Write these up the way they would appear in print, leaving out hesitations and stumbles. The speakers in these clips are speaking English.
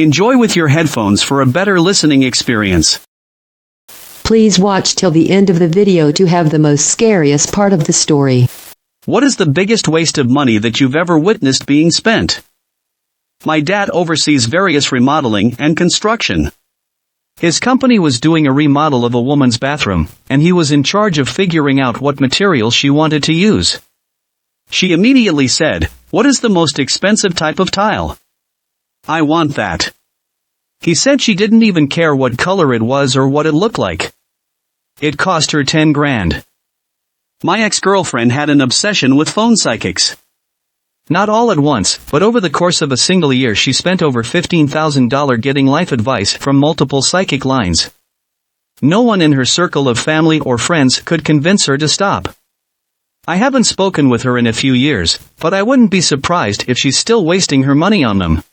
Enjoy with your headphones for a better listening experience. Please watch till the end of the video to have the most scariest part of the story. What is the biggest waste of money that you've ever witnessed being spent? My dad oversees various remodeling and construction. His company was doing a remodel of a woman's bathroom, and he was in charge of figuring out what material she wanted to use. She immediately said, "What is the most expensive type of tile? I want that." He said she didn't even care what color it was or what it looked like. It cost her 10 grand. My ex-girlfriend had an obsession with phone psychics. Not all at once, but over the course of a single year she spent over $15,000 getting life advice from multiple psychic lines. No one in her circle of family or friends could convince her to stop. I haven't spoken with her in a few years, but I wouldn't be surprised if she's still wasting her money on them.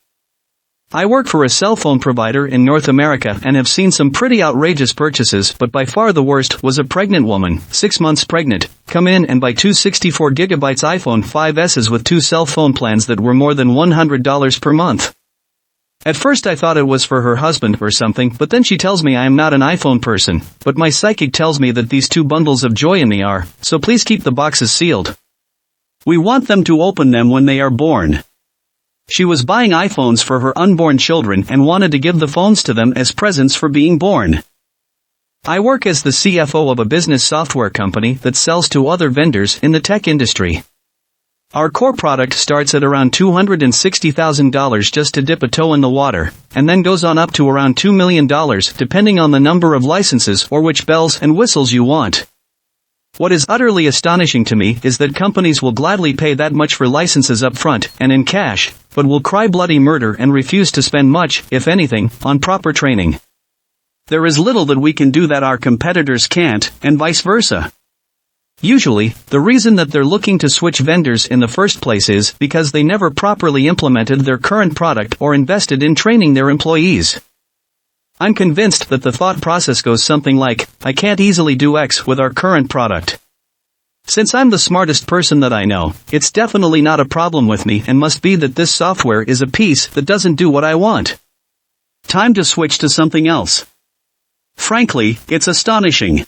I work for a cell phone provider in North America and have seen some pretty outrageous purchases, but by far the worst was a pregnant woman, 6 months pregnant, come in and buy two 64GB iPhone 5Ss with 2 cell phone plans that were more than $100 per month. At first I thought it was for her husband or something, but then she tells me I am not an iPhone person, but my psychic tells me that these 2 bundles of joy in me are, so please keep the boxes sealed. We want them to open them when they are born. She was buying iPhones for her unborn children and wanted to give the phones to them as presents for being born. I work as the CFO of a business software company that sells to other vendors in the tech industry. Our core product starts at around $260,000 just to dip a toe in the water, and then goes on up to around $2 million depending on the number of licenses or which bells and whistles you want. What is utterly astonishing to me is that companies will gladly pay that much for licenses up front and in cash, but will cry bloody murder and refuse to spend much, if anything, on proper training. There is little that we can do that our competitors can't, and vice versa. Usually, the reason that they're looking to switch vendors in the first place is because they never properly implemented their current product or invested in training their employees. I'm convinced that the thought process goes something like, I can't easily do X with our current product. Since I'm the smartest person that I know, it's definitely not a problem with me and must be that this software is a piece that doesn't do what I want. Time to switch to something else. Frankly, it's astonishing.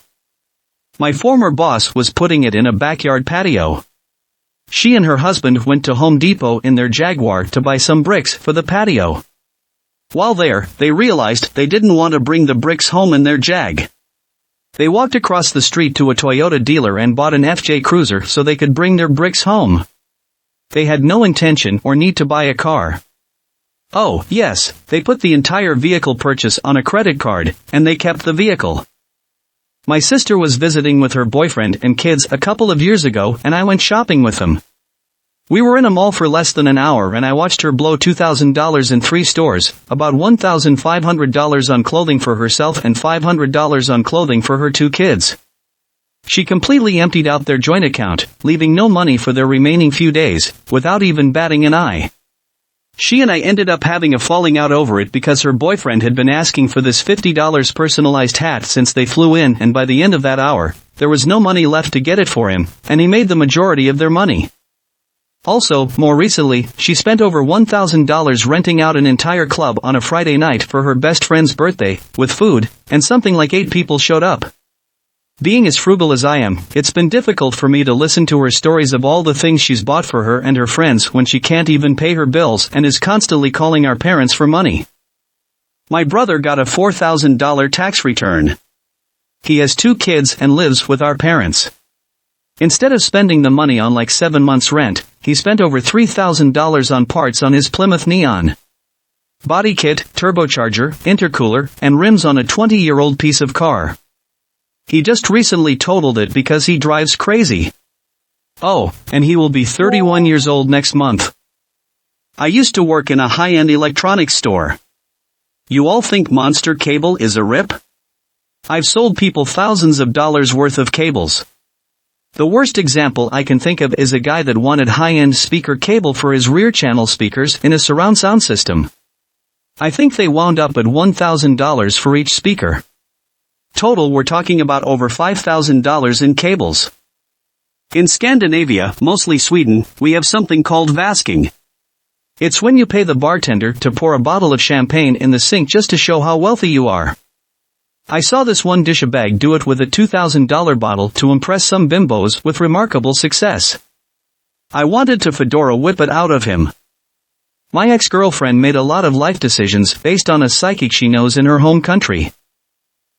My former boss was putting it in a backyard patio. She and her husband went to Home Depot in their Jaguar to buy some bricks for the patio. While there, they realized they didn't want to bring the bricks home in their Jag. They walked across the street to a Toyota dealer and bought an FJ Cruiser so they could bring their bricks home. They had no intention or need to buy a car. Oh, yes, they put the entire vehicle purchase on a credit card, and they kept the vehicle. My sister was visiting with her boyfriend and kids a couple of years ago and I went shopping with them. We were in a mall for less than an hour and I watched her blow $2,000 in 3 stores, about $1,500 on clothing for herself and $500 on clothing for her 2 kids. She completely emptied out their joint account, leaving no money for their remaining few days, without even batting an eye. She and I ended up having a falling out over it because her boyfriend had been asking for this $50 personalized hat since they flew in, and by the end of that hour, there was no money left to get it for him, and he made the majority of their money. Also, more recently, she spent over $1,000 renting out an entire club on a Friday night for her best friend's birthday, with food, and something like 8 people showed up. Being as frugal as I am, it's been difficult for me to listen to her stories of all the things she's bought for her and her friends when she can't even pay her bills and is constantly calling our parents for money. My brother got a $4,000 tax return. He has 2 kids and lives with our parents. Instead of spending the money on like 7 months' rent, he spent over $3,000 on parts on his Plymouth Neon. Body kit, turbocharger, intercooler, and rims on a 20-year-old piece of car. He just recently totaled it because he drives crazy. Oh, and he will be 31 years old next month. I used to work in a high-end electronics store. You all think Monster Cable is a rip? I've sold people thousands of dollars worth of cables. The worst example I can think of is a guy that wanted high-end speaker cable for his rear channel speakers in a surround sound system. I think they wound up at $1,000 for each speaker. Total, we're talking about over $5,000 in cables. In Scandinavia, mostly Sweden, we have something called vasking. It's when you pay the bartender to pour a bottle of champagne in the sink just to show how wealthy you are. I saw this one douchebag do it with a $2,000 bottle to impress some bimbos with remarkable success. I wanted to fedora whip it out of him. My ex-girlfriend made a lot of life decisions based on a psychic she knows in her home country.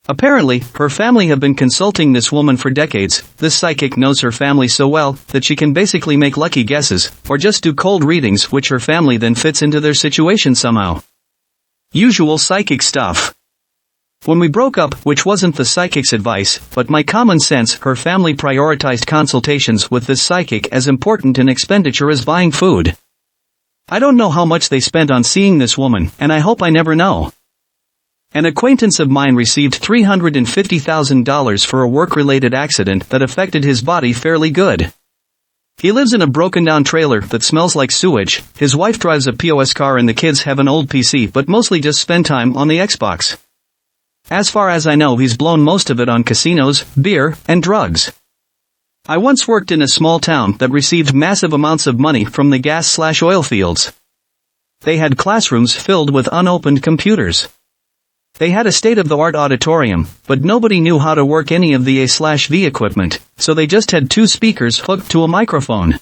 Apparently, her family have been consulting this woman for decades. This psychic knows her family so well that she can basically make lucky guesses, or just do cold readings which her family then fits into their situation somehow. Usual psychic stuff. When we broke up, which wasn't the psychic's advice, but my common sense, her family prioritized consultations with this psychic as important an expenditure as buying food. I don't know how much they spent on seeing this woman, and I hope I never know. An acquaintance of mine received $350,000 for a work-related accident that affected his body fairly good. He lives in a broken-down trailer that smells like sewage, his wife drives a POS car and the kids have an old PC but mostly just spend time on the Xbox. As far as I know, he's blown most of it on casinos, beer, and drugs. I once worked in a small town that received massive amounts of money from the gas/oil fields. They had classrooms filled with unopened computers. They had a state-of-the-art auditorium, but nobody knew how to work any of the A/V equipment, so they just had 2 speakers hooked to a microphone.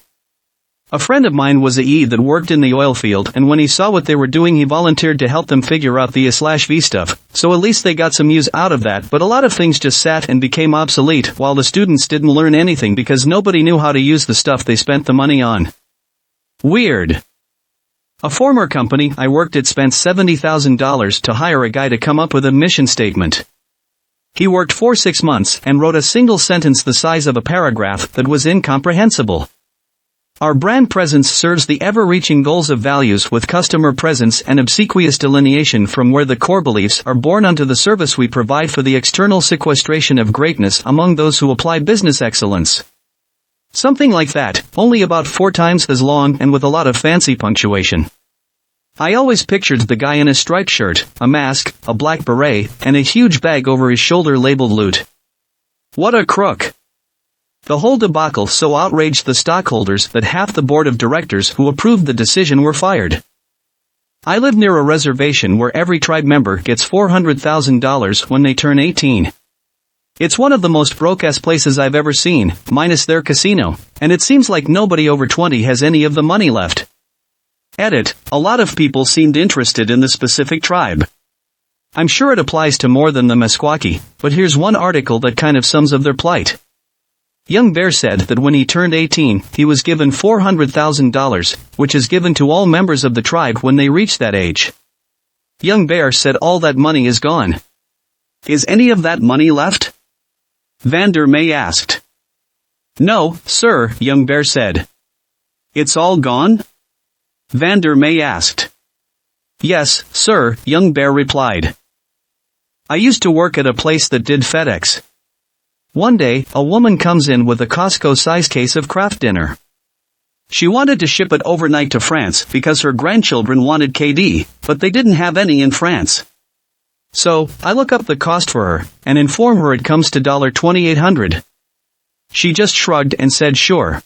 A friend of mine was a E that worked in the oil field, and when he saw what they were doing he volunteered to help them figure out the A/V stuff, so at least they got some use out of that, but a lot of things just sat and became obsolete while the students didn't learn anything because nobody knew how to use the stuff they spent the money on. Weird. A former company I worked at spent $70,000 to hire a guy to come up with a mission statement. He worked for 6 months and wrote a single sentence the size of a paragraph that was incomprehensible. Our brand presence serves the ever-reaching goals of values with customer presence and obsequious delineation from where the core beliefs are born onto the service we provide for the external sequestration of greatness among those who apply business excellence. Something like that, only about 4 times as long and with a lot of fancy punctuation. I always pictured the guy in a striped shirt, a mask, a black beret, and a huge bag over his shoulder labeled loot. What a crook! The whole debacle so outraged the stockholders that half the board of directors who approved the decision were fired. I live near a reservation where every tribe member gets $400,000 when they turn 18. It's one of the most broke-ass places I've ever seen, minus their casino, and it seems like nobody over 20 has any of the money left. Edit, a lot of people seemed interested in the specific tribe. I'm sure it applies to more than the Meskwaki, but here's one article that kind of sums up their plight. Young Bear said that when he turned 18, he was given $400,000, which is given to all members of the tribe when they reach that age. Young Bear said all that money is gone. Is any of that money left? Vander May asked. No, sir, Young Bear said. It's all gone? Vander May asked. Yes, sir, Young Bear replied. I used to work at a place that did FedEx. One day, a woman comes in with a Costco-size case of Kraft Dinner. She wanted to ship it overnight to France because her grandchildren wanted KD, but they didn't have any in France. So, I look up the cost for her, and inform her it comes to $2,800. She just shrugged and said sure.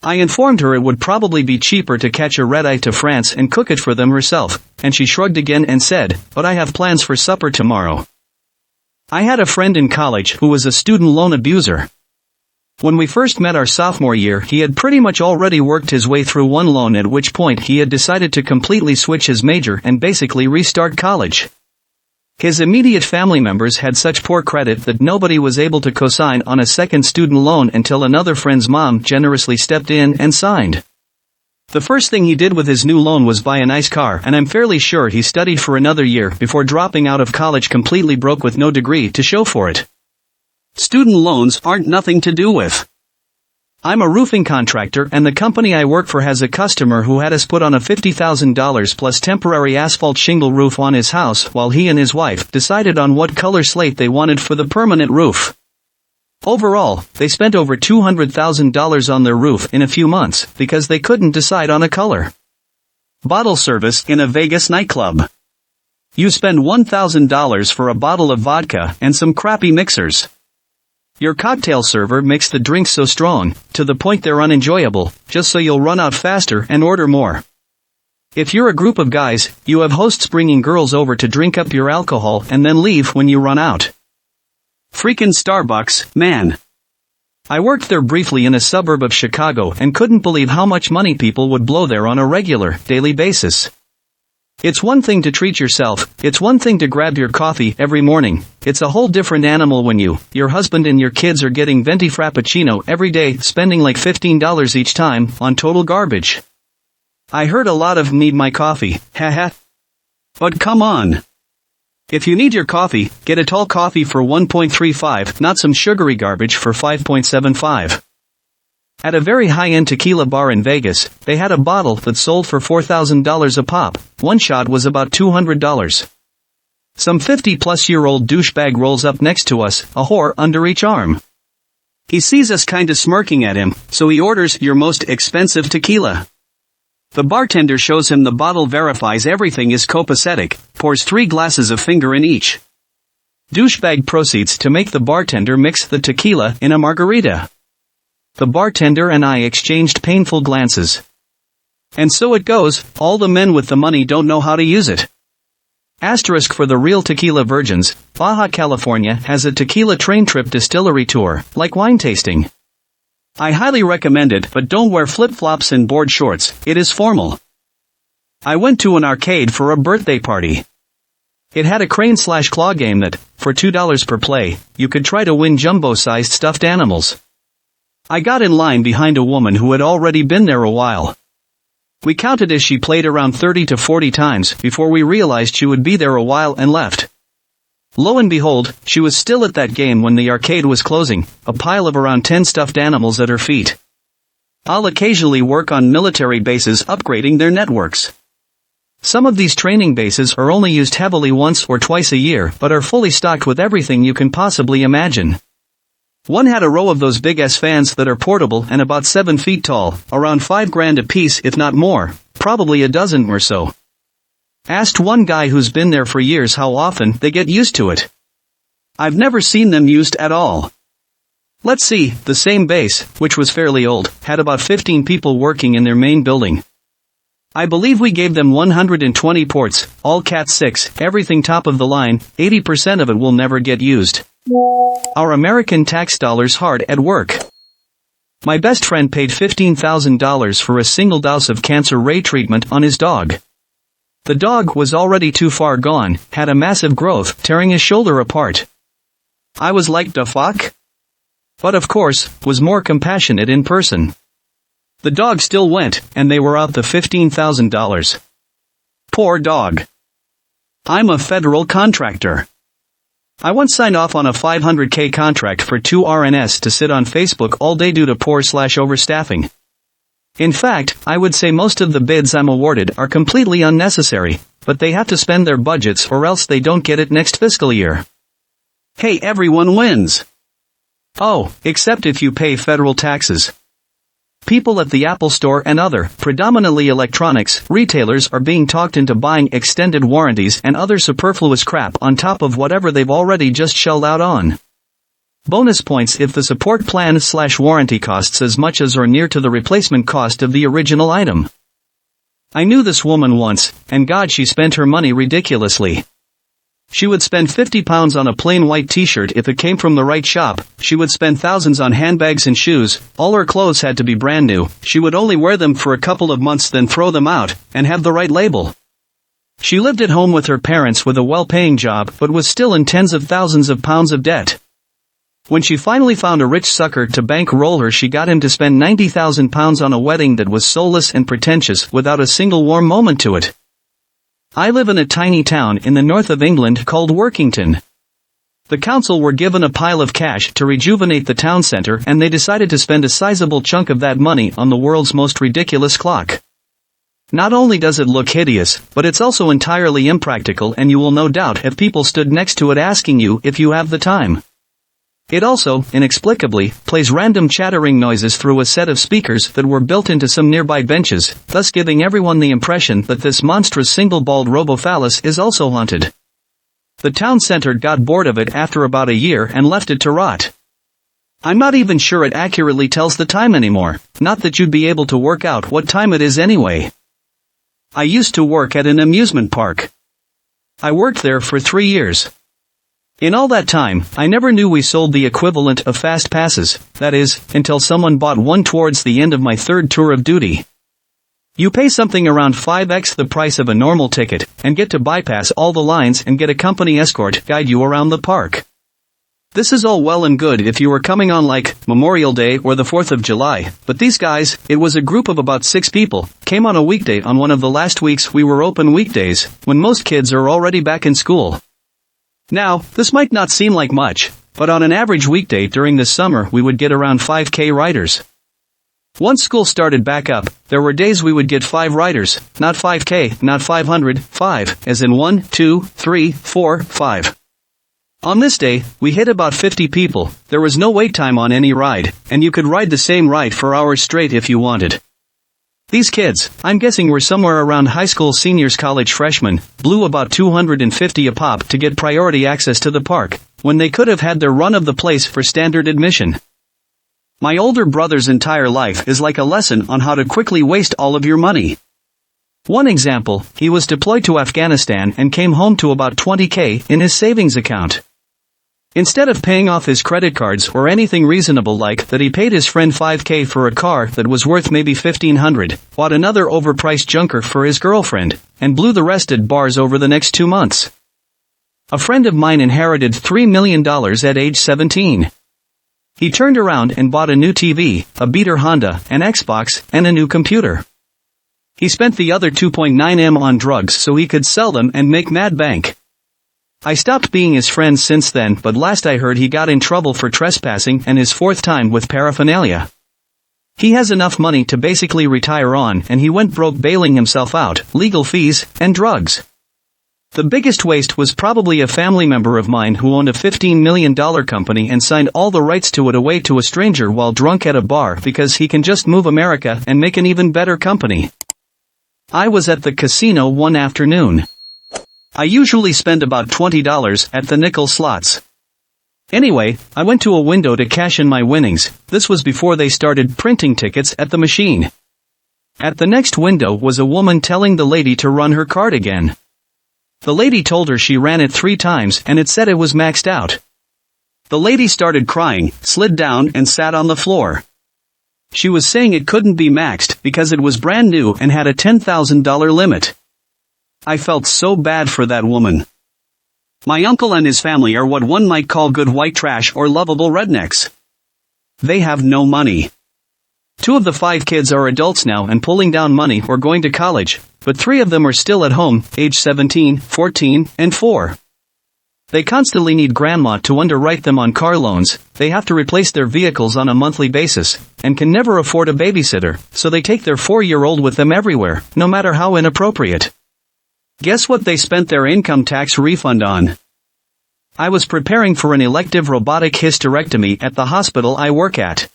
I informed her it would probably be cheaper to catch a red-eye to France and cook it for them herself, and she shrugged again and said, but I have plans for supper tomorrow. I had a friend in college who was a student loan abuser. When we first met our sophomore year, he had pretty much already worked his way through one loan, at which point he had decided to completely switch his major and basically restart college. His immediate family members had such poor credit that nobody was able to co-sign on a second student loan until another friend's mom generously stepped in and signed. The first thing he did with his new loan was buy a nice car, and I'm fairly sure he studied for another year before dropping out of college completely broke with no degree to show for it. Student loans aren't nothing to do with. I'm a roofing contractor, and the company I work for has a customer who had us put on a $50,000 plus temporary asphalt shingle roof on his house while he and his wife decided on what color slate they wanted for the permanent roof. Overall, they spent over $200,000 on their roof in a few months because they couldn't decide on a color. Bottle service in a Vegas nightclub. You spend $1,000 for a bottle of vodka and some crappy mixers. Your cocktail server makes the drinks so strong, to the point they're unenjoyable, just so you'll run out faster and order more. If you're a group of guys, you have hosts bringing girls over to drink up your alcohol and then leave when you run out. Freakin' Starbucks, man. I worked there briefly in a suburb of Chicago and couldn't believe how much money people would blow there on a regular, daily basis. It's one thing to treat yourself, it's one thing to grab your coffee every morning, it's a whole different animal when your husband and your kids are getting venti frappuccino every day, spending like $15 each time, on total garbage. I heard a lot of need my coffee, haha. But come on. If you need your coffee, get a tall coffee for 1.35, not some sugary garbage for 5.75. At a very high-end tequila bar in Vegas, they had a bottle that sold for $4,000 a pop. One shot was about $200. Some 50-plus-year-old douchebag rolls up next to us, a whore under each arm. He sees us kinda smirking at him, so he orders your most expensive tequila. The bartender shows him the bottle, verifies everything is copacetic, pours 3 glasses of finger in each. Douchebag proceeds to make the bartender mix the tequila in a margarita. The bartender and I exchanged painful glances. And so it goes, all the men with the money don't know how to use it. Asterisk for the real tequila virgins, Baja California has a tequila train trip distillery tour, like wine tasting. I highly recommend it, but don't wear flip-flops and board shorts, it is formal. I went to an arcade for a birthday party. It had a crane/claw game that, for $2 per play, you could try to win jumbo-sized stuffed animals. I got in line behind a woman who had already been there a while. We counted as she played around 30 to 40 times before we realized she would be there a while and left. Lo and behold, she was still at that game when the arcade was closing, a pile of around 10 stuffed animals at her feet. I'll occasionally work on military bases upgrading their networks. Some of these training bases are only used heavily once or twice a year but are fully stocked with everything you can possibly imagine. One had a row of those big-ass fans that are portable and about 7 feet tall, around $5,000 a piece if not more, probably a dozen or so. Asked one guy who's been there for years how often they get used to it. I've never seen them used at all. Let's see, the same base, which was fairly old, had about 15 people working in their main building. I believe we gave them 120 ports, all Cat 6, everything top of the line, 80% of it will never get used. Our American tax dollars hard at work. My best friend paid $15,000 for a single dose of cancer ray treatment on his dog. The dog was already too far gone, had a massive growth, tearing his shoulder apart. I was like, the fuck? But of course, was more compassionate in person. The dog still went, and they were out the $15,000. Poor dog. I'm a federal contractor. I once signed off on a $500K contract for 2 RNs to sit on Facebook all day due to poor/overstaffing. In fact, I would say most of the bids I'm awarded are completely unnecessary, but they have to spend their budgets or else they don't get it next fiscal year. Hey, everyone wins. Oh, except if you pay federal taxes. People at the Apple Store and other, predominantly electronics, retailers are being talked into buying extended warranties and other superfluous crap on top of whatever they've already just shelled out on. Bonus points if the support plan/warranty costs as much as or near to the replacement cost of the original item. I knew this woman once, and God, she spent her money ridiculously. She would spend £50 on a plain white t-shirt if it came from the right shop, she would spend thousands on handbags and shoes, all her clothes had to be brand new, she would only wear them for a couple of months then throw them out, and have the right label. She lived at home with her parents with a well-paying job but was still in tens of thousands of pounds of debt. When she finally found a rich sucker to bankroll her, she got him to spend £90,000 on a wedding that was soulless and pretentious without a single warm moment to it. I live in a tiny town in the north of England called Workington. The council were given a pile of cash to rejuvenate the town centre and they decided to spend a sizable chunk of that money on the world's most ridiculous clock. Not only does it look hideous, but it's also entirely impractical and you will no doubt have people stood next to it asking you if you have the time. It also, inexplicably, plays random chattering noises through a set of speakers that were built into some nearby benches, thus giving everyone the impression that this monstrous single-balled robophallus is also haunted. The town center got bored of it after about a year and left it to rot. I'm not even sure it accurately tells the time anymore, not that you'd be able to work out what time it is anyway. I used to work at an amusement park. I worked there for 3 years. In all that time, I never knew we sold the equivalent of fast passes, that is, until someone bought one towards the end of my 3rd tour of duty. You pay something around 5x the price of a normal ticket, and get to bypass all the lines and get a company escort guide you around the park. This is all well and good if you were coming on like Memorial Day or the 4th of July, but these guys, it was a group of about 6 people, came on a weekday on one of the last weeks we were open weekdays, when most kids are already back in school. Now, this might not seem like much, but on an average weekday during the summer we would get around 5K riders. Once school started back up, there were days we would get 5 riders, not 5K, not 500, 5, as in 1, 2, 3, 4, 5. On this day, we hit about 50 people, there was no wait time on any ride, and you could ride the same ride for hours straight if you wanted. These kids, I'm guessing were somewhere around high school seniors college freshmen, blew about $250 a pop to get priority access to the park, when they could have had their run of the place for standard admission. My older brother's entire life is like a lesson on how to quickly waste all of your money. One example, he was deployed to Afghanistan and came home to about $20K in his savings account. Instead of paying off his credit cards or anything reasonable like that, he paid his friend $5K for a car that was worth maybe $1,500, bought another overpriced junker for his girlfriend, and blew the rest at bars over the next 2 months. A friend of mine inherited $3 million at age 17. He turned around and bought a new TV, a beater Honda, an Xbox, and a new computer. He spent the other 2.9M on drugs so he could sell them and make mad bank. I stopped being his friend since then, but last I heard he got in trouble for trespassing and his 4th time with paraphernalia. He has enough money to basically retire on, and he went broke bailing himself out, legal fees, and drugs. The biggest waste was probably a family member of mine who owned a $15 million company and signed all the rights to it away to a stranger while drunk at a bar because he can just move America and make an even better company. I was at the casino one afternoon. I usually spend about $20 at the nickel slots. Anyway, I went to a window to cash in my winnings. This was before they started printing tickets at the machine. At the next window was a woman telling the lady to run her card again. The lady told her she ran it 3 times and it said it was maxed out. The lady started crying, slid down and sat on the floor. She was saying it couldn't be maxed because it was brand new and had a $10,000 limit. I felt so bad for that woman. My uncle and his family are what one might call good white trash or lovable rednecks. They have no money. 2 of the 5 kids are adults now and pulling down money or going to college, but 3 of them are still at home, age 17, 14, and 4. They constantly need grandma to underwrite them on car loans, they have to replace their vehicles on a monthly basis, and can never afford a babysitter, so they take their 4-year-old with them everywhere, no matter how inappropriate. Guess what they spent their income tax refund on? I was preparing for an elective robotic hysterectomy at the hospital I work at.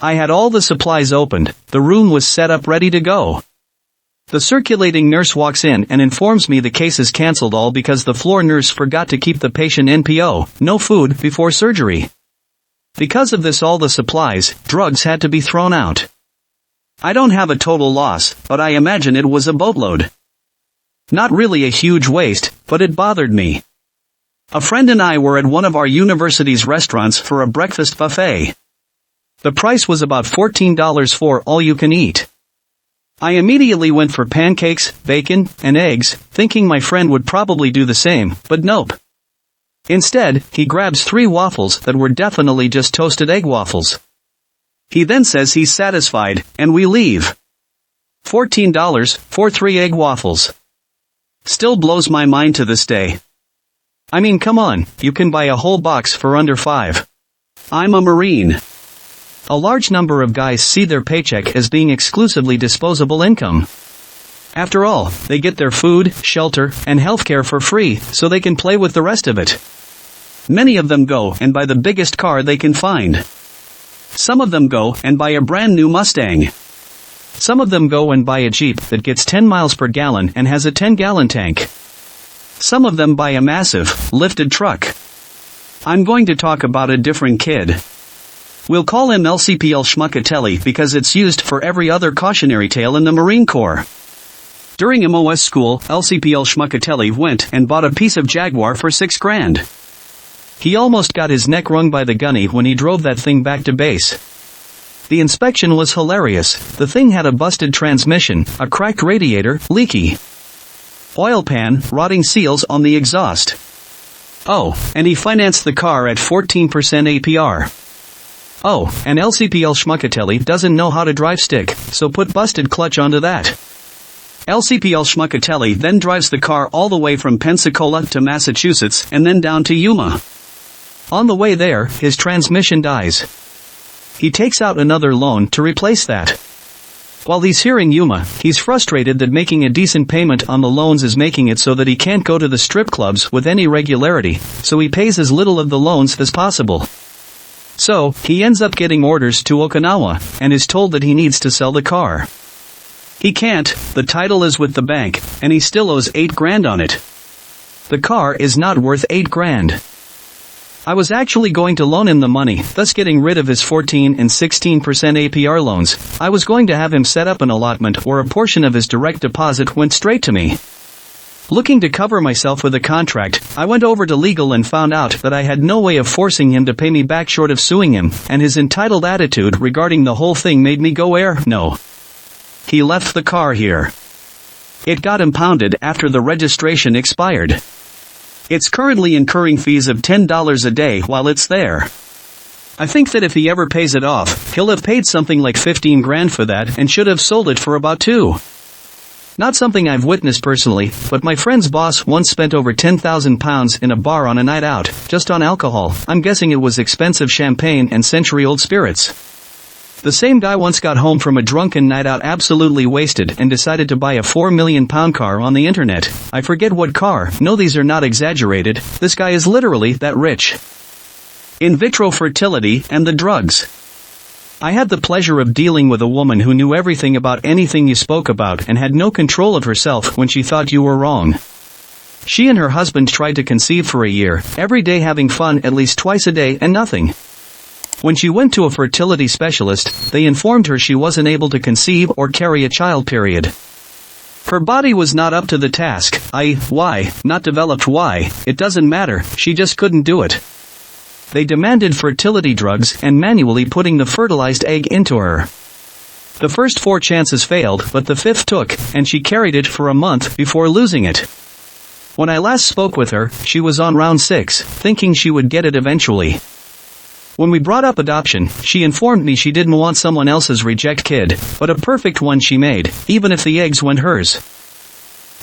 I had all the supplies opened, the room was set up ready to go. The circulating nurse walks in and informs me the case is cancelled all because the floor nurse forgot to keep the patient NPO, no food, before surgery. Because of this all the supplies, drugs had to be thrown out. I don't have a total loss, but I imagine it was a boatload. Not really a huge waste, but it bothered me. A friend and I were at one of our university's restaurants for a breakfast buffet. The price was about $14 for all you can eat. I immediately went for pancakes, bacon, and eggs, thinking my friend would probably do the same, but nope. Instead, he grabs 3 waffles that were definitely just toasted egg waffles. He then says he's satisfied, and we leave. $14 for 3 egg waffles. Still blows my mind to this day. I mean, come on, you can buy a whole box for under $5. I'm a Marine. A large number of guys see their paycheck as being exclusively disposable income. After all, they get their food, shelter, and healthcare for free, so they can play with the rest of it. Many of them go and buy the biggest car they can find. Some of them go and buy a brand new Mustang. Some of them go and buy a Jeep that gets 10 miles per gallon and has a 10-gallon tank. Some of them buy a massive, lifted truck. I'm going to talk about a different kid. We'll call him LCPL Schmuckatelli because it's used for every other cautionary tale in the Marine Corps. During MOS school, LCPL Schmuckatelli went and bought a piece of Jaguar for $6,000. He almost got his neck wrung by the gunny when he drove that thing back to base. The inspection was hilarious. The thing had a busted transmission, a cracked radiator, leaky oil pan, rotting seals on the exhaust. Oh, and he financed the car at 14% APR. Oh, and LCPL Schmuckatelli doesn't know how to drive stick, so put busted clutch onto that. LCPL Schmuckatelli then drives the car all the way from Pensacola to Massachusetts and then down to Yuma. On the way there, his transmission dies. He takes out another loan to replace that. While he's here in Yuma, he's frustrated that making a decent payment on the loans is making it so that he can't go to the strip clubs with any regularity, so he pays as little of the loans as possible. So, he ends up getting orders to Okinawa, and is told that he needs to sell the car. He can't, the title is with the bank, and he still owes $8,000 on it. The car is not worth $8,000. I was actually going to loan him the money, thus getting rid of his 14 and 16% APR loans. I was going to have him set up an allotment where a portion of his direct deposit went straight to me. Looking to cover myself with a contract, I went over to legal and found out that I had no way of forcing him to pay me back short of suing him, and his entitled attitude regarding the whole thing made me go no. He left the car here. It got impounded after the registration expired. It's currently incurring fees of $10 a day while it's there. I think that if he ever pays it off, he'll have paid something like $15,000 for that and should have sold it for about $2,000. Not something I've witnessed personally, but my friend's boss once spent over £10,000 in a bar on a night out, just on alcohol. I'm guessing it was expensive champagne and century-old spirits. The same guy once got home from a drunken night out absolutely wasted and decided to buy a £4 million car on the internet. I forget what car. No, these are not exaggerated. This guy is literally that rich. In vitro fertility and the drugs. I had the pleasure of dealing with a woman who knew everything about anything you spoke about and had no control of herself when she thought you were wrong. She and her husband tried to conceive for a year, every day having fun at least twice a day and nothing. When she went to a fertility specialist, they informed her she wasn't able to conceive or carry a child, period. Her body was not up to the task, why, not developed why, it doesn't matter, she just couldn't do it. They demanded fertility drugs and manually putting the fertilized egg into her. The first 4 chances failed, but the 5th took, and she carried it for a month before losing it. When I last spoke with her, she was on round 6, thinking she would get it eventually. When we brought up adoption, she informed me she didn't want someone else's reject kid, but a perfect one she made, even if the eggs went hers.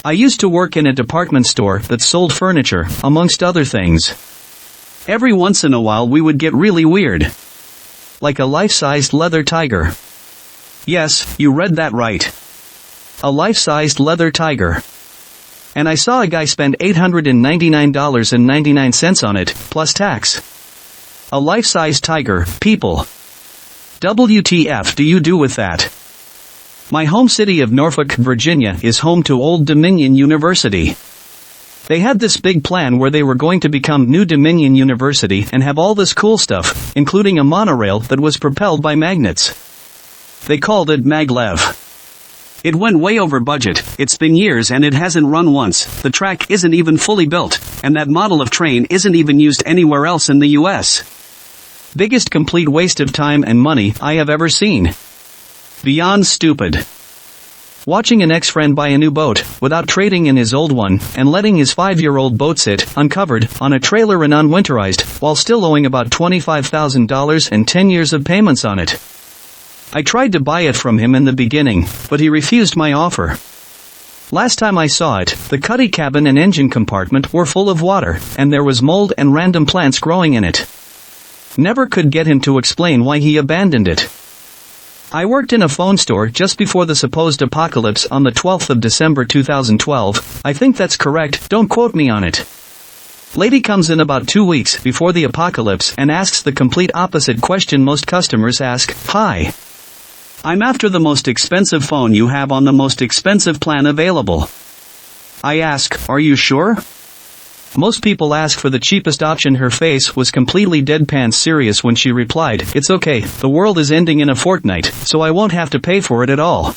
I used to work in a department store that sold furniture, amongst other things. Every once in a while we would get really weird. Like a life-sized leather tiger. Yes, you read that right. A life-sized leather tiger. And I saw a guy spend $899.99 on it, plus tax. A life-size tiger, people. WTF do you do with that? My home city of Norfolk, Virginia is home to Old Dominion University. They had this big plan where they were going to become New Dominion University and have all this cool stuff, including a monorail that was propelled by magnets. They called it maglev. It went way over budget, it's been years and it hasn't run once, the track isn't even fully built, and that model of train isn't even used anywhere else in the US. Biggest complete waste of time and money I have ever seen. Beyond stupid. Watching an ex-friend buy a new boat, without trading in his old one, and letting his 5-year-old boat sit, uncovered, on a trailer and unwinterized, while still owing about $25,000 and 10 years of payments on it. I tried to buy it from him in the beginning, but he refused my offer. Last time I saw it, the cuddy cabin and engine compartment were full of water, and there was mold and random plants growing in it. Never could get him to explain why he abandoned it. I worked in a phone store just before the supposed apocalypse on the 12th of December 2012, I think that's correct, don't quote me on it. Lady comes in about 2 weeks before the apocalypse and asks the complete opposite question most customers ask, "Hi. I'm after the most expensive phone you have on the most expensive plan available." I ask, "Are you sure?" Most people ask for the cheapest option. Her face was completely deadpan serious when she replied, "It's okay, the world is ending in a fortnight, so I won't have to pay for it at all."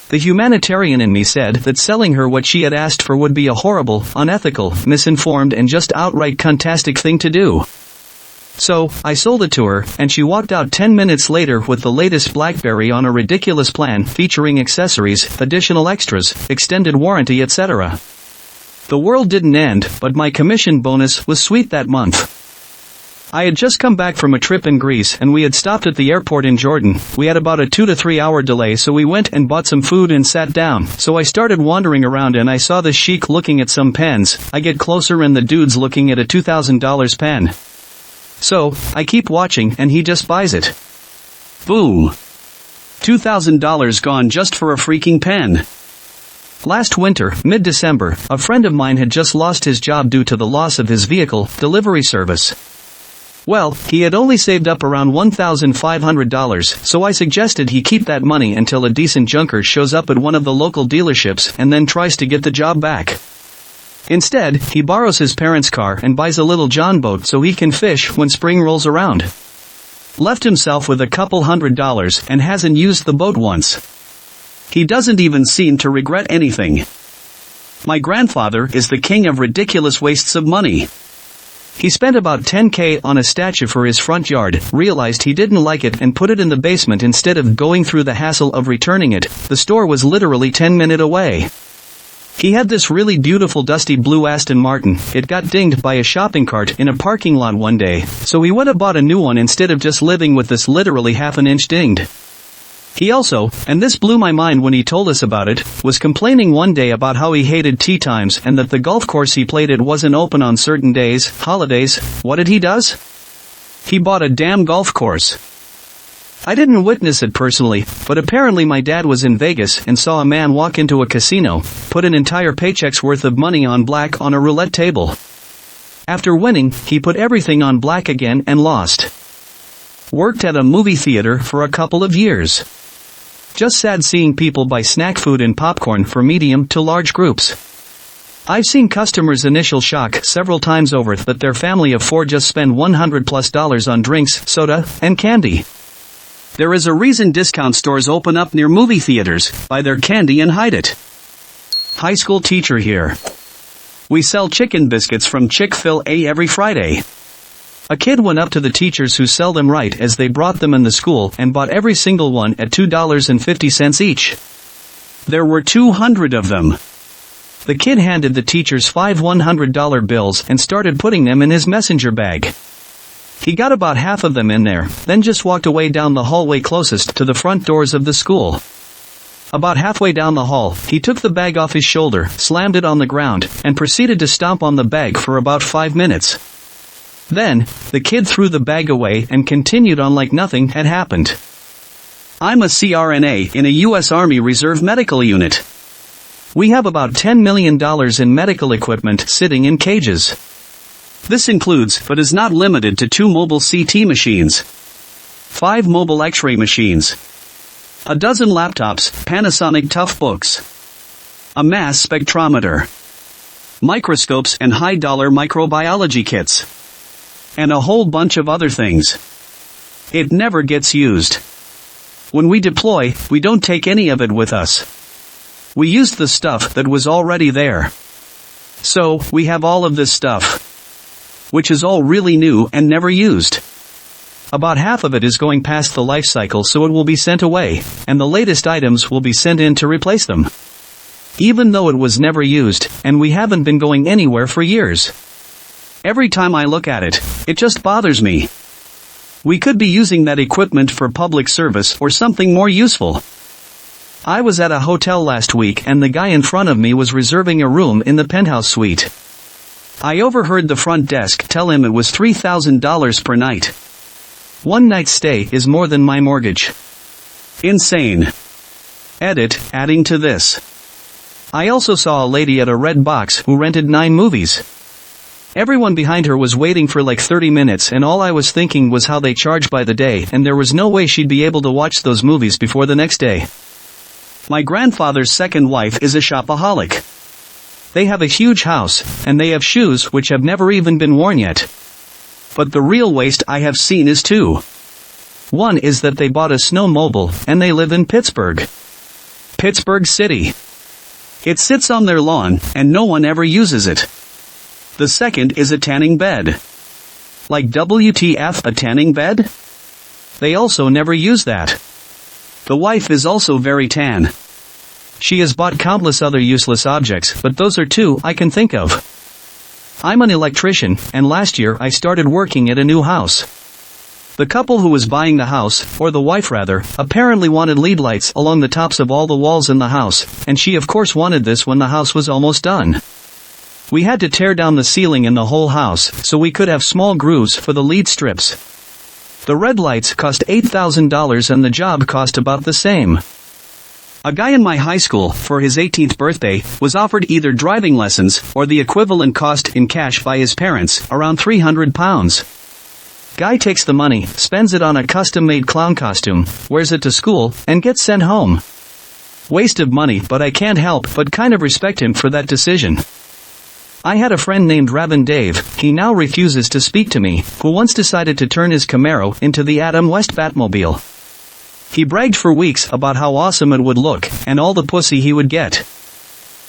The humanitarian in me said that selling her what she had asked for would be a horrible, unethical, misinformed and just outright cuntastic thing to do. So, I sold it to her, and she walked out 10 minutes later with the latest BlackBerry on a ridiculous plan featuring accessories, additional extras, extended warranty etc. The world didn't end, but my commission bonus was sweet that month. I had just come back from a trip in Greece and we had stopped at the airport in Jordan. We had about a 2 to 3 hour delay, so we went and bought some food and sat down. So I started wandering around and I saw the sheik looking at some pens. I get closer and the dude's looking at a $2,000 pen. So, I keep watching and he just buys it. Boom. $2,000 gone just for a freaking pen. Last winter, mid-December, a friend of mine had just lost his job due to the loss of his vehicle delivery service. Well, he had only saved up around $1,500, so I suggested he keep that money until a decent junker shows up at one of the local dealerships and then tries to get the job back. Instead, he borrows his parents' car and buys a little John boat so he can fish when spring rolls around. Left himself with a couple $100 and hasn't used the boat once. He doesn't even seem to regret anything. My grandfather is the king of ridiculous wastes of money. He spent about $10,000 on a statue for his front yard, realized he didn't like it and put it in the basement instead of going through the hassle of returning it. The store was literally 10 minutes away. He had this really beautiful dusty blue Aston Martin. It got dinged by a shopping cart in a parking lot one day, so he went and bought a new one instead of just living with this literally half an inch dinged. He also, and this blew my mind when he told us about it, was complaining one day about how he hated tea times and that the golf course he played at wasn't open on certain days, holidays. What did he does? He bought a damn golf course. I didn't witness it personally, but apparently my dad was in Vegas and saw a man walk into a casino, put an entire paycheck's worth of money on black on a roulette table. After winning, he put everything on black again and lost. Worked at a movie theater for a couple of years. Just sad seeing people buy snack food and popcorn for medium to large groups. I've seen customers' initial shock several times over that their family of 4 just spend $100+ on drinks, soda, and candy. There is a reason discount stores open up near movie theaters, buy their candy and hide it. High school teacher here. We sell chicken biscuits from Chick-fil-A every Friday. A kid went up to the teachers who sell them right as they brought them in the school and bought every single one at $2.50 each. There were 200 of them. The kid handed the teachers 5 $100 bills and started putting them in his messenger bag. He got about half of them in there, then just walked away down the hallway closest to the front doors of the school. About halfway down the hall, he took the bag off his shoulder, slammed it on the ground, and proceeded to stomp on the bag for about 5 minutes. Then, the kid threw the bag away and continued on like nothing had happened. I'm a CRNA in a U.S. Army Reserve medical unit. We have about $10 million in medical equipment sitting in cages. This includes, but is not limited to, 2 mobile CT machines, 5 mobile X-ray machines, a dozen laptops, Panasonic Toughbooks, a mass spectrometer, microscopes and high-dollar microbiology kits, and a whole bunch of other things. It never gets used. When we deploy, we don't take any of it with us. We used the stuff that was already there. So, we have all of this stuff, which is all really new and never used. About half of it is going past the life cycle, so it will be sent away, and the latest items will be sent in to replace them. Even though it was never used, and we haven't been going anywhere for years. Every time I look at it, it just bothers me. We could be using that equipment for public service or something more useful. I was at a hotel last week and the guy in front of me was reserving a room in the penthouse suite. I overheard the front desk tell him it was $3,000 per night. 1 night's stay is more than my mortgage. Insane. Edit, adding to this. I also saw a lady at a red box who rented 9 movies. Everyone behind her was waiting for like 30 minutes and all I was thinking was how they charge by the day, and there was no way she'd be able to watch those movies before the next day. My grandfather's second wife is a shopaholic. They have a huge house, and they have shoes which have never even been worn yet. But the real waste I have seen is 2. One is that they bought a snowmobile, and they live in Pittsburgh. Pittsburgh City. It sits on their lawn, and no one ever uses it. The second is a tanning bed. Like WTF, a tanning bed? They also never use that. The wife is also very tan. She has bought countless other useless objects, but those are two I can think of. I'm an electrician, and last year I started working at a new house. The couple who was buying the house, or the wife rather, apparently wanted lead lights along the tops of all the walls in the house, and she of course wanted this when the house was almost done. We had to tear down the ceiling in the whole house, so we could have small grooves for the lead strips. The red lights cost $8,000 and the job cost about the same. A guy in my high school, for his 18th birthday, was offered either driving lessons, or the equivalent cost in cash by his parents, around £300. Guy takes the money, spends it on a custom-made clown costume, wears it to school, and gets sent home. Waste of money, but I can't help but kind of respect him for that decision. I had a friend named Raven Dave, he now refuses to speak to me, who once decided to turn his Camaro into the Adam West Batmobile. He bragged for weeks about how awesome it would look, and all the pussy he would get.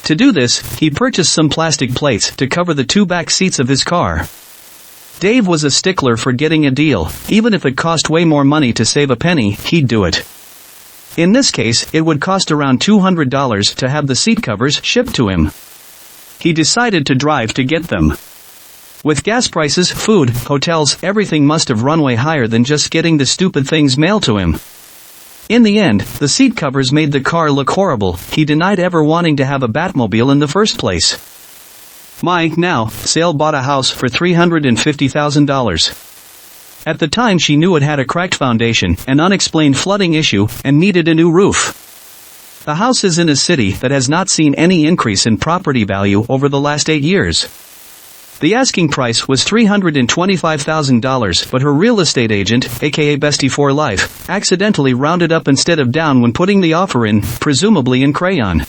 To do this, he purchased some plastic plates to cover the two back seats of his car. Dave was a stickler for getting a deal, even if it cost way more money to save a penny, he'd do it. In this case, it would cost around $200 to have the seat covers shipped to him. He decided to drive to get them. With gas prices, food, hotels, everything must have run way higher than just getting the stupid things mailed to him. In the end, the seat covers made the car look horrible, he denied ever wanting to have a Batmobile in the first place. My, now, Sale bought a house for $350,000. At the time she knew it had a cracked foundation, an unexplained flooding issue, and needed a new roof. The house is in a city that has not seen any increase in property value over the last 8 years. The asking price was $325,000, but her real estate agent, aka Bestie for Life, accidentally rounded up instead of down when putting the offer in, presumably in crayon.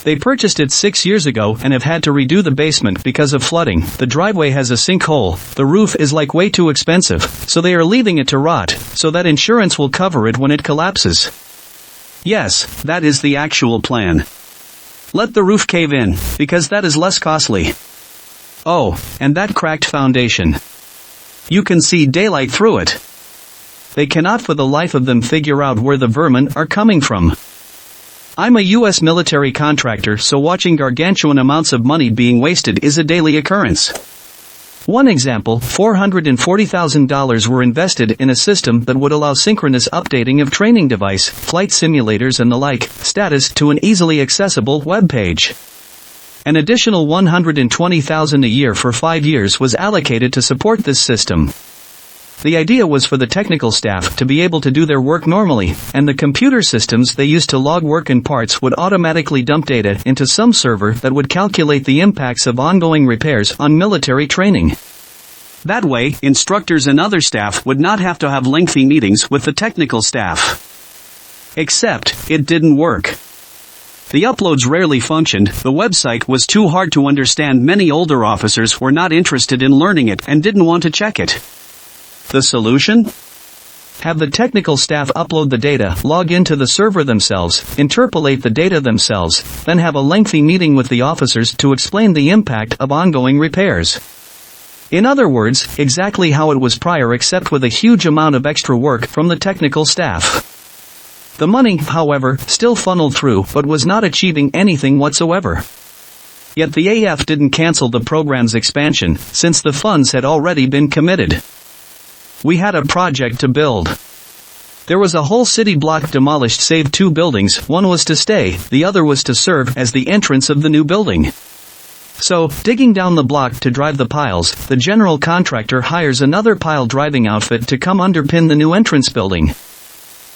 They purchased it 6 years ago and have had to redo the basement because of flooding. The driveway has a sinkhole, the roof is like way too expensive, so they are leaving it to rot, so that insurance will cover it when it collapses. Yes, that is the actual plan. Let the roof cave in, because that is less costly. Oh, and that cracked foundation. You can see daylight through it. They cannot for the life of them figure out where the vermin are coming from. I'm a U.S. military contractor, so watching gargantuan amounts of money being wasted is a daily occurrence. One example, $440,000 were invested in a system that would allow synchronous updating of training device, flight simulators and the like, status to an easily accessible web page. An additional $120,000 a year for 5 years was allocated to support this system. The idea was for the technical staff to be able to do their work normally, and the computer systems they used to log work and parts would automatically dump data into some server that would calculate the impacts of ongoing repairs on military training. That way, instructors and other staff would not have to have lengthy meetings with the technical staff. Except, it didn't work. The uploads rarely functioned, the website was too hard to understand, many older officers were not interested in learning it and didn't want to check it. The solution? Have the technical staff upload the data, log into the server themselves, interpolate the data themselves, then have a lengthy meeting with the officers to explain the impact of ongoing repairs. In other words, exactly how it was prior except with a huge amount of extra work from the technical staff. The money, however, still funneled through but was not achieving anything whatsoever. Yet the AF didn't cancel the program's expansion, since the funds had already been committed. We had a project to build. There was a whole city block demolished save 2 buildings, one was to stay, the other was to serve as the entrance of the new building. So, digging down the block to drive the piles, the general contractor hires another pile driving outfit to come underpin the new entrance building.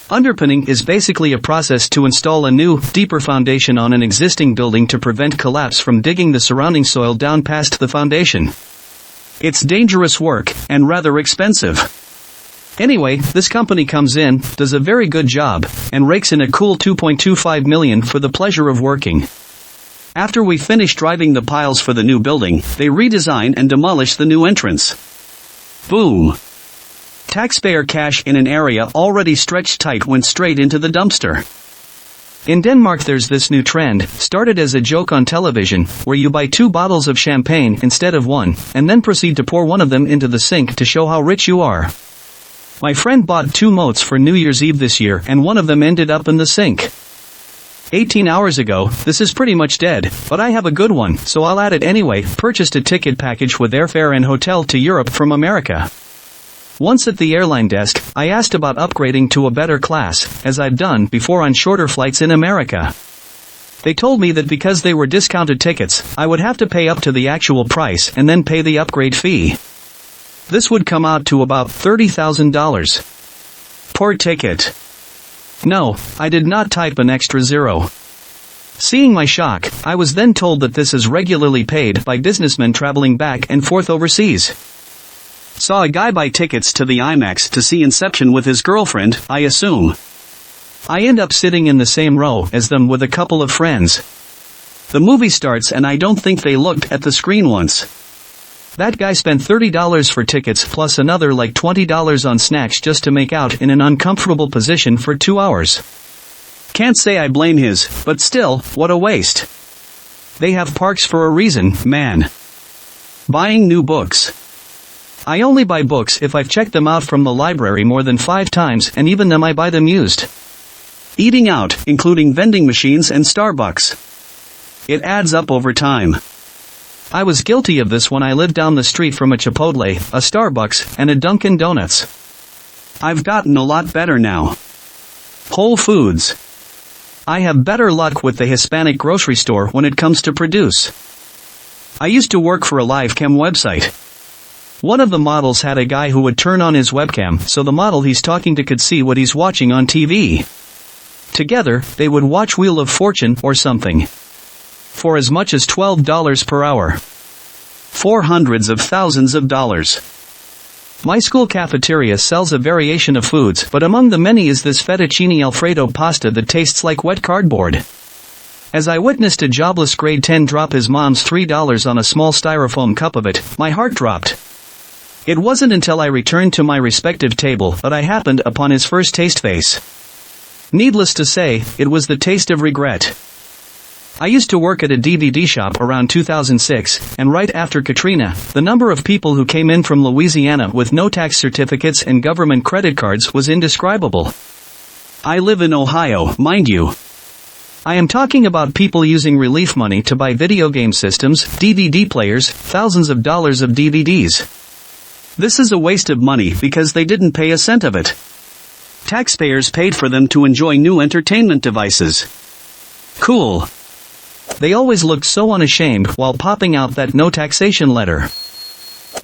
Underpinning is basically a process to install a new, deeper foundation on an existing building to prevent collapse from digging the surrounding soil down past the foundation. It's dangerous work, and rather expensive. Anyway, this company comes in, does a very good job, and rakes in a cool $2.25 million for the pleasure of working. After we finish driving the piles for the new building, they redesign and demolish the new entrance. Boom! Taxpayer cash in an area already stretched tight went straight into the dumpster. In Denmark there's this new trend, started as a joke on television, where you buy 2 bottles of champagne instead of 1, and then proceed to pour one of them into the sink to show how rich you are. My friend bought 2 moats for New Year's Eve this year and one of them ended up in the sink. 18 hours ago, this is pretty much dead, but I have a good one, so I'll add it anyway. Purchased a ticket package with airfare and hotel to Europe from America. Once at the airline desk, I asked about upgrading to a better class, as I'd done before on shorter flights in America. They told me that because they were discounted tickets, I would have to pay up to the actual price and then pay the upgrade fee. This would come out to about $30,000. Per ticket. No, I did not type an extra 0. Seeing my shock, I was then told that this is regularly paid by businessmen traveling back and forth overseas. Saw a guy buy tickets to the IMAX to see Inception with his girlfriend, I assume. I end up sitting in the same row as them with a couple of friends. The movie starts and I don't think they looked at the screen once. That guy spent $30 for tickets plus another like $20 on snacks just to make out in an uncomfortable position for 2 hours. Can't say I blame his, but still, what a waste. They have parks for a reason, man. Buying new books. I only buy books if I've checked them out from the library more than 5 times, and even then I buy them used. Eating out, including vending machines and Starbucks. It adds up over time. I was guilty of this when I lived down the street from a Chipotle, a Starbucks, and a Dunkin' Donuts. I've gotten a lot better now. Whole Foods. I have better luck with the Hispanic grocery store when it comes to produce. I used to work for a live cam website. One of the models had a guy who would turn on his webcam so the model he's talking to could see what he's watching on TV. Together, they would watch Wheel of Fortune or something. For as much as $12 per hour. For hundreds of thousands of dollars. My school cafeteria sells a variation of foods, but among the many is this fettuccine alfredo pasta that tastes like wet cardboard. As I witnessed a jobless grade 10 drop his mom's $3 on a small styrofoam cup of it, my heart dropped. It wasn't until I returned to my respective table that I happened upon his first taste face. Needless to say, it was the taste of regret. I used to work at a DVD shop around 2006, and right after Katrina, the number of people who came in from Louisiana with no tax certificates and government credit cards was indescribable. I live in Ohio, mind you. I am talking about people using relief money to buy video game systems, DVD players, thousands of dollars of DVDs. This is a waste of money because they didn't pay a cent of it. Taxpayers paid for them to enjoy new entertainment devices. Cool. They always looked so unashamed while popping out that no taxation letter.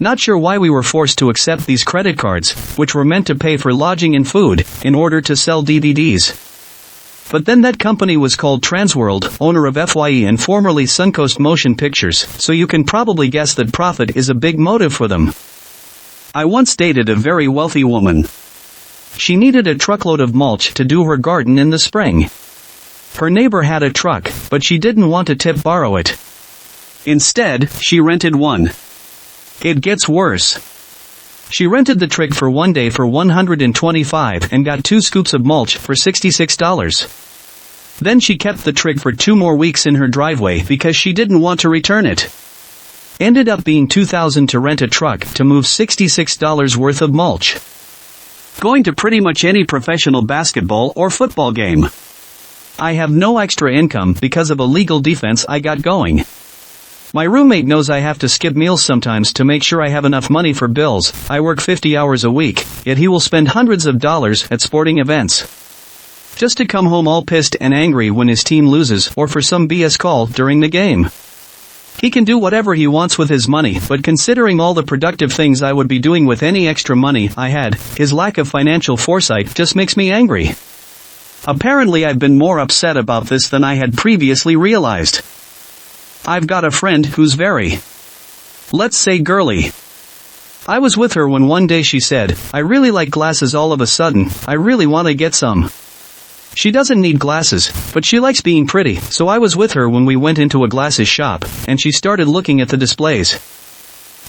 Not sure why we were forced to accept these credit cards, which were meant to pay for lodging and food, in order to sell DVDs. But then that company was called Transworld, owner of FYE and formerly Suncoast Motion Pictures, so you can probably guess that profit is a big motive for them. I once dated a very wealthy woman. She needed a truckload of mulch to do her garden in the spring. Her neighbor had a truck, but she didn't want to borrow it. Instead, she rented one. It gets worse. She rented the truck for one day for $125 and got 2 scoops of mulch for $66. Then she kept the truck for 2 more weeks in her driveway because she didn't want to return it. Ended up being $2,000 to rent a truck to move $66 worth of mulch. Going to pretty much any professional basketball or football game. I have no extra income because of a legal defense I got going. My roommate knows I have to skip meals sometimes to make sure I have enough money for bills. I work 50 hours a week, yet he will spend hundreds of dollars at sporting events. Just to come home all pissed and angry when his team loses or for some BS call during the game. He can do whatever he wants with his money, but considering all the productive things I would be doing with any extra money I had, his lack of financial foresight just makes me angry. Apparently I've been more upset about this than I had previously realized. I've got a friend who's very, let's say, girly. I was with her when one day she said, "I really like glasses all of a sudden, I really want to get some." She doesn't need glasses, but she likes being pretty, so I was with her when we went into a glasses shop, and she started looking at the displays.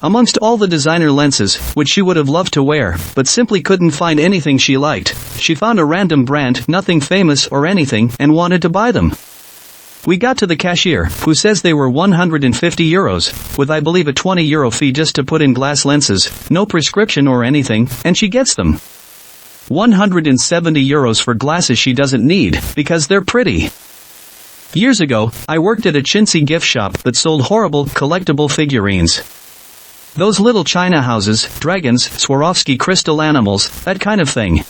Amongst all the designer lenses, which she would have loved to wear, but simply couldn't find anything she liked, she found a random brand, nothing famous or anything, and wanted to buy them. We got to the cashier, who says they were €150, with I believe a €20 fee just to put in glass lenses, no prescription or anything, and she gets them. €170 for glasses she doesn't need, because they're pretty. Years ago, I worked at a chintzy gift shop that sold horrible, collectible figurines. Those little china houses, dragons, Swarovski crystal animals, that kind of thing.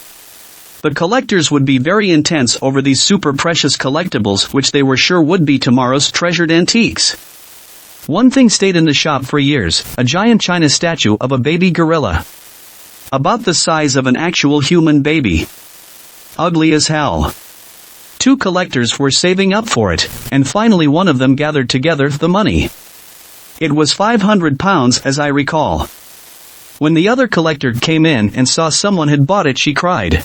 The collectors would be very intense over these super precious collectibles which they were sure would be tomorrow's treasured antiques. One thing stayed in the shop for years, a giant china statue of a baby gorilla. About the size of an actual human baby. Ugly as hell. Two collectors were saving up for it, and finally one of them gathered together the money. It was £500 as I recall. When the other collector came in and saw someone had bought it, she cried.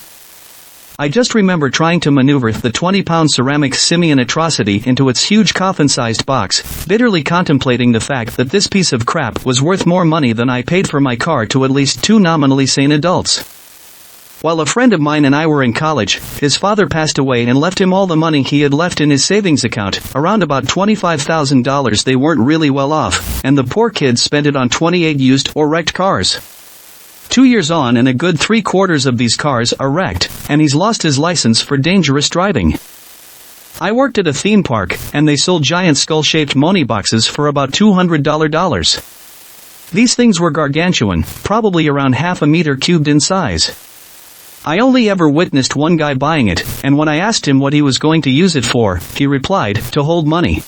I just remember trying to maneuver the 20-pound ceramic simian atrocity into its huge coffin-sized box, bitterly contemplating the fact that this piece of crap was worth more money than I paid for my car to at least two nominally sane adults. While a friend of mine and I were in college, his father passed away and left him all the money he had left in his savings account, around about $25,000. They weren't really well off, and the poor kids spent it on 28 used or wrecked cars. 2 years on and a good 3/4 of these cars are wrecked, and he's lost his license for dangerous driving. I worked at a theme park, and they sold giant skull-shaped money boxes for about $200. These things were gargantuan, probably around half a meter cubed in size. I only ever witnessed one guy buying it, and when I asked him what he was going to use it for, he replied, to hold money.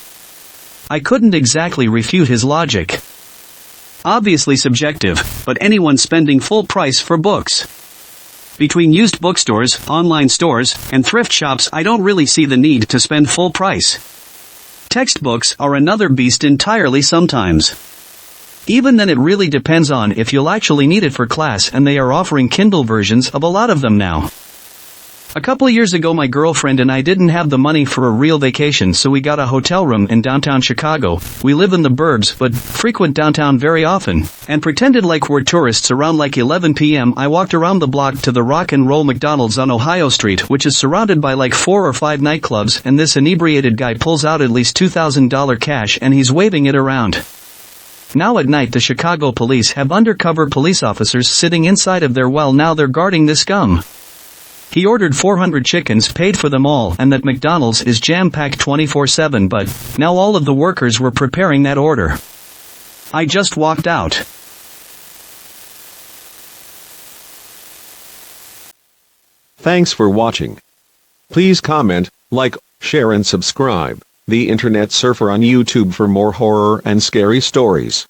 I couldn't exactly refute his logic. Obviously subjective, but anyone spending full price for books. Between used bookstores, online stores, and thrift shops, I don't really see the need to spend full price. Textbooks are another beast entirely sometimes. Even then it really depends on if you'll actually need it for class, and they are offering Kindle versions of a lot of them now. A couple of years ago my girlfriend and I didn't have the money for a real vacation, so we got a hotel room in downtown Chicago. We live in the burbs but frequent downtown very often, and pretended like we're tourists. Around like 11 p.m. I walked around the block to the Rock and Roll McDonald's on Ohio Street, which is surrounded by like 4 or 5 nightclubs, and this inebriated guy pulls out at least $2,000 cash and he's waving it around. Now at night the Chicago police have undercover police officers sitting inside of their well. Now they're guarding this scum. He ordered 400 chickens, paid for them all, and that McDonald's is jam-packed 24/7, but now all of the workers were preparing that order. I just walked out. Thanks for watching. Please comment, like, share and subscribe. The Internet Surfer on YouTube for more horror and scary stories.